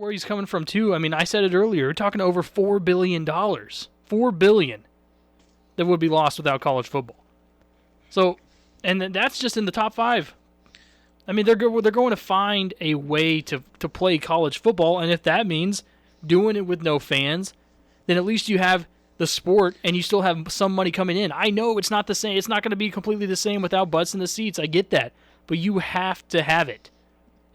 where he's coming from too. I mean, I said it earlier. We're talking over $4 billion. $4 billion that would be lost without college football. So, and that's just in the top 5. I mean, they're going to find a way to play college football, and if that means doing it with no fans, then at least you have the sport and you still have some money coming in. I know it's not the same. It's not going to be completely the same without butts in the seats. I get that, but you have to have it.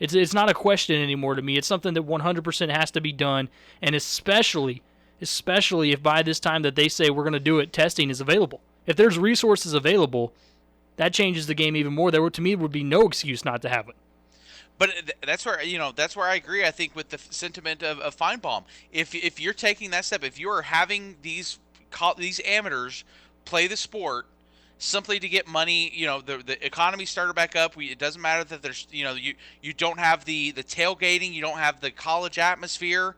It's not a question anymore to me. It's something that 100% has to be done, and especially if by this time that they say we're going to do it, testing is available. If there's resources available, that changes the game even more. There to me would be no excuse not to have it. But that's where I agree. I think with the sentiment of Feinbaum, if you're taking that step, if you are having these amateurs play the sport simply to get money, the economy started back up. It doesn't matter that there's you don't have the tailgating, you don't have the college atmosphere,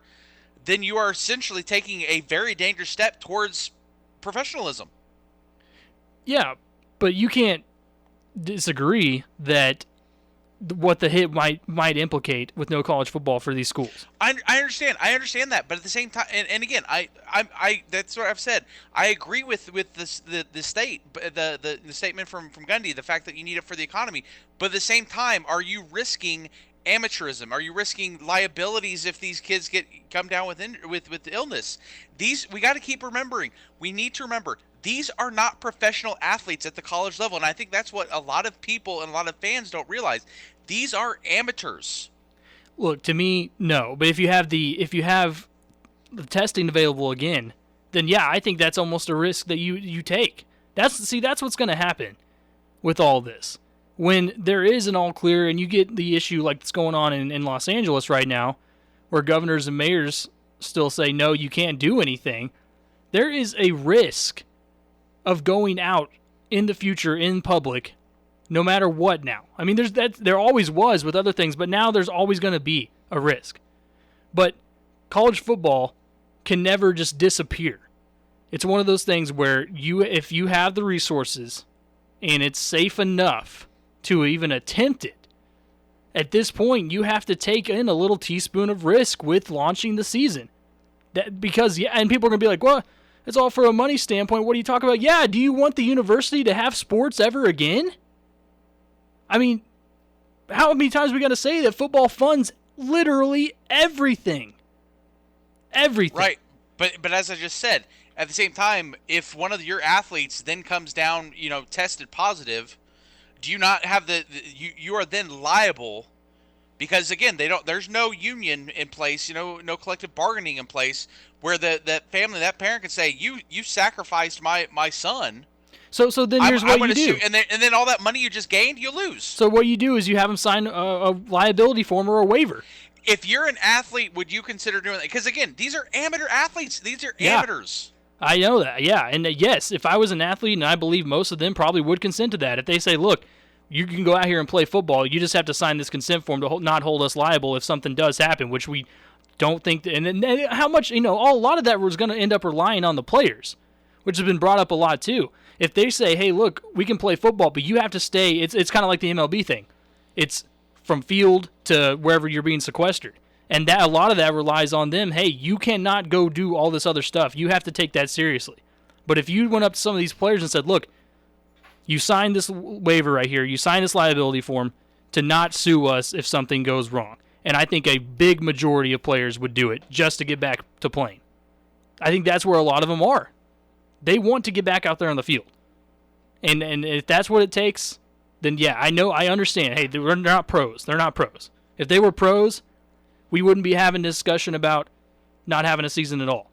then you are essentially taking a very dangerous step towards professionalism. Yeah, but you can't disagree that what the hit might implicate with no college football for these schools. I understand that, but at the same time, and again, I that's what I've said. I agree with the statement from Gundy, the fact that you need it for the economy. But at the same time, are you risking amateurism? Are you risking liabilities if these kids come down with illness? We got to keep remembering. We need to remember. These are not professional athletes at the college level, and I think that's what a lot of people and a lot of fans don't realize. These are amateurs. Look, to me, no. But if you have the testing available again, then yeah, I think that's almost a risk that you take. That's what's going to happen with all this. When there is an all clear and you get the issue like that's going on in Los Angeles right now, where governors and mayors still say, no, you can't do anything, there is a risk of going out in the future in public, no matter what now. I mean, there always was with other things, but now there's always going to be a risk. But college football can never just disappear. It's one of those things where if you have the resources and it's safe enough to even attempt it, at this point you have to take in a little teaspoon of risk with launching the season. And people are going to be like, well, it's all for a money standpoint. What are you talking about? Yeah, do you want the university to have sports ever again? I mean, how many times are we going to say that football funds literally everything? Everything. Right. But as I just said, at the same time, if one of your athletes then comes down, tested positive, do you not have you are then liable? Because again, there's no union in place, no collective bargaining in place where that parent can say, you sacrificed my son. So then here's what you do. And then all that money you just gained, you lose. So what you do is you have them sign a liability form or a waiver. If you're an athlete, would you consider doing that? Because again, these are amateur athletes. These are amateurs. I know that, yeah. And yes, if I was an athlete, and I believe most of them probably would consent to that. If they say, look, you can go out here and play football, you just have to sign this consent form to not hold us liable if something does happen, which we don't think. And how much, a lot of that was going to end up relying on the players, which has been brought up a lot too. If they say, hey, look, we can play football, but you have to stay, it's kind of like the MLB thing. It's from field to wherever you're being sequestered. And that a lot of that relies on them. Hey, you cannot go do all this other stuff. You have to take that seriously. But if you went up to some of these players and said, look, you signed this waiver right here, you signed this liability form to not sue us if something goes wrong. And I think a big majority of players would do it just to get back to playing. I think that's where a lot of them are. They want to get back out there on the field. And if that's what it takes, then yeah, I understand. Hey, they're not pros. They're not pros. If they were pros, we wouldn't be having a discussion about not having a season at all.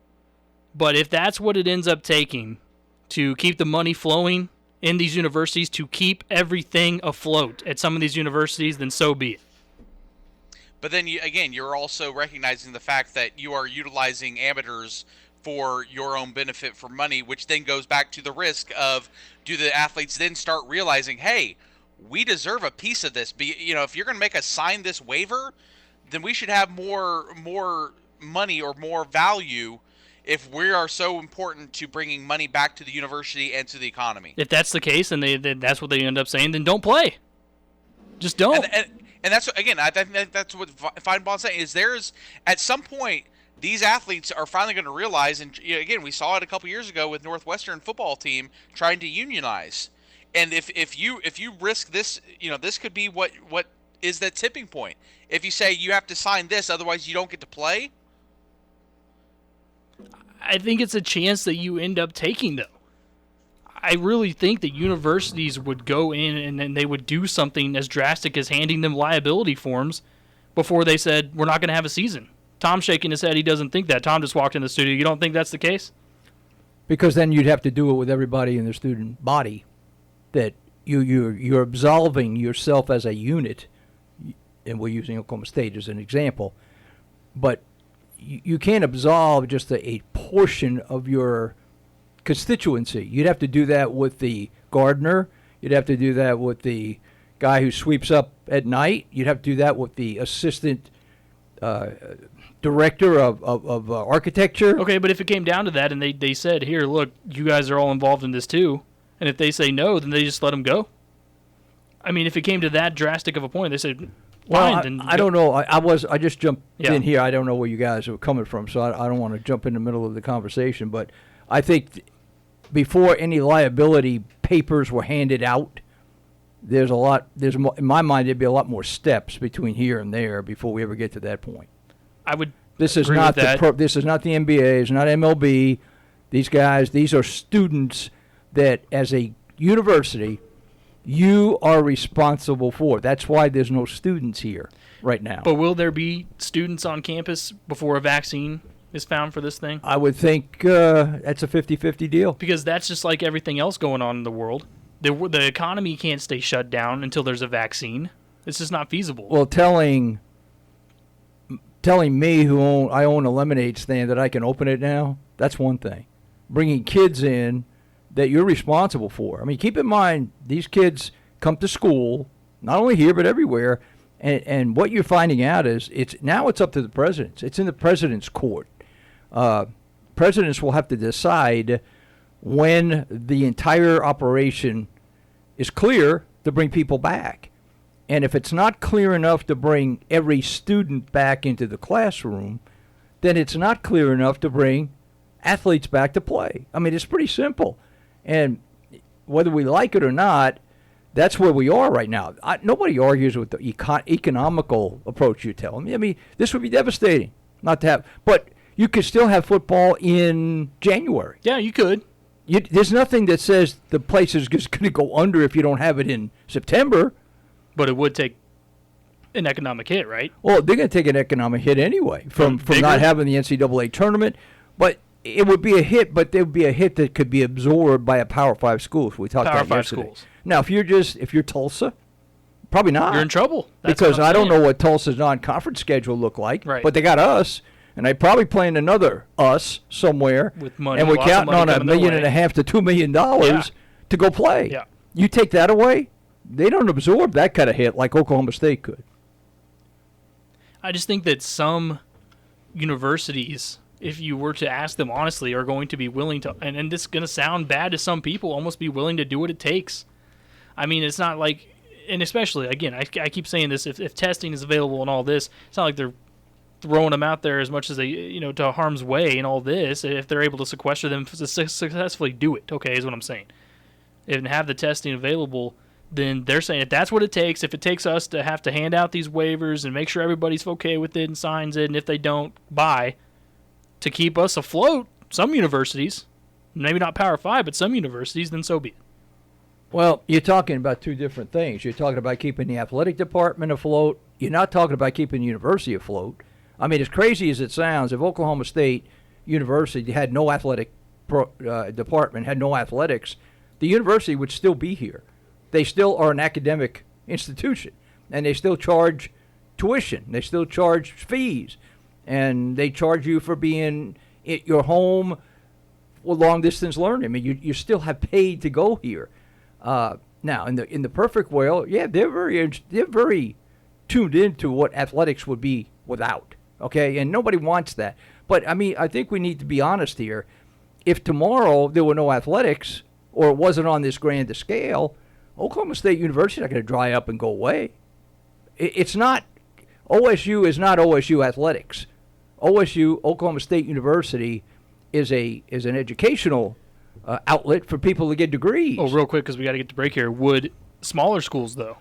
But if that's what it ends up taking to keep the money flowing in these universities, to keep everything afloat at some of these universities, then so be it. But then, you're also recognizing the fact that you are utilizing amateurs for your own benefit for money, which then goes back to the risk of, do the athletes then start realizing, hey, we deserve a piece of this? If you're going to make us sign this waiver, then we should have more money or more value if we are so important to bringing money back to the university and to the economy. If that's the case, and that's what they end up saying, then don't play. Just don't. And that's again, I think that's what Feinbaum's saying is there's at some point these athletes are finally going to realize, and again, we saw it a couple years ago with Northwestern football team trying to unionize, and if you risk this, this could be what is that tipping point. If you say you have to sign this, otherwise you don't get to play. I think it's a chance that you end up taking, though. I really think that universities would go in and then they would do something as drastic as handing them liability forms before they said, we're not going to have a season. Tom's shaking his head. He doesn't think that. Tom just walked in the studio. You don't think that's the case? Because then you'd have to do it with everybody in the student body, that you're absolving yourself as a unit, and we're using Oklahoma State as an example, but you can't absolve just a portion of your constituency. You'd have to do that with the gardener. You'd have to do that with the guy who sweeps up at night. You'd have to do that with the assistant director of architecture. Okay, but if it came down to that and they said, here, look, you guys are all involved in this too, and if they say no, then they just let them go? I mean, if it came to that drastic of a point, they said, fine. Well, I don't know. I just jumped in here. I don't know where you guys are coming from, so I don't want to jump in the middle of the conversation, but I think before any liability papers were handed out, there's more, in my mind, there'd be a lot more steps between here and there before we ever get to that point. I would. This is not this is not the NBA. It's not MLB. These guys, these are students that, as a university, you are responsible for. That's why there's no students here right now. But will there be students on campus before a vaccine is found for this thing? I would think that's a 50-50 deal. Because that's just like everything else going on in the world. The economy can't stay shut down until there's a vaccine. It's just not feasible. Well, telling me I own a lemonade stand that I can open it now, that's one thing. Bringing kids in that you're responsible for. I mean, keep in mind, these kids come to school, not only here but everywhere, and what you're finding out is it's up to the presidents. It's in the president's court. Presidents will have to decide when the entire operation is clear to bring people back. And if it's not clear enough to bring every student back into the classroom, then it's not clear enough to bring athletes back to play. I mean, it's pretty simple. And whether we like it or not, that's where we are right now. Nobody argues with the economical approach you tell them. I mean, this would be devastating not to have. But you could still have football in January. Yeah, you could. There's nothing that says the place is just going to go under if you don't have it in September. But it would take an economic hit, right? Well, they're going to take an economic hit anyway from not having the NCAA tournament. But it would be a hit, but there would be a hit that could be absorbed by a Power 5 school. We talked about yesterday. Power 5 schools. Now, if you're Tulsa, probably not. You're in trouble. Because I don't know what Tulsa's non-conference schedule look like. Right. But they got us, and they probably playing another us somewhere. With money. And we're counting on $1.5 million to $2 million to go play. Yeah. You take that away, they don't absorb that kind of hit like Oklahoma State could. I just think that some universities, if you were to ask them honestly, are going to be willing to, and this is going to sound bad to some people, almost be willing to do what it takes. I mean, it's not like, and especially, again, I keep saying this, if testing is available and all this, it's not like they're throwing them out there as much as they, to harm's way and all this. If they're able to sequester them, successfully do it, okay, is what I'm saying. And have the testing available, then they're saying if that's what it takes, if it takes us to have to hand out these waivers and make sure everybody's okay with it and signs it, and if they don't, bye, to keep us afloat, some universities, maybe not Power 5, but some universities, then so be it. Well, you're talking about two different things. You're talking about keeping the athletic department afloat. You're not talking about keeping the university afloat. I mean, as crazy as it sounds, if Oklahoma State University had no athletic department, had no athletics, the university would still be here. They still are an academic institution, and they still charge tuition. They still charge fees, and they charge you for being at your home for long-distance learning. I mean, you still have paid to go here. Now, in the perfect world, yeah, they're very tuned into what athletics would be without. Okay, and nobody wants that. But I mean, I think we need to be honest here. If tomorrow there were no athletics, or it wasn't on this grand scale, Oklahoma State University is not going to dry up and go away. it's not OSU is not OSU athletics. OSU, Oklahoma State University, is an educational outlet for people to get degrees. Oh, real quick, because we got to get to break here. Would smaller schools, though,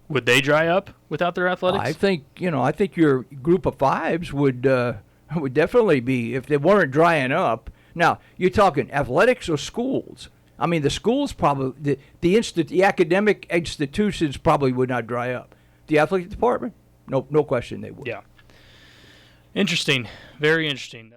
would they dry up without their athletics? I think your group of fives would definitely be, if they weren't drying up. Now, you're talking athletics or schools? I mean, the schools probably, the academic institutions probably would not dry up. The athletic department, no question they would. Yeah. Interesting. Very interesting.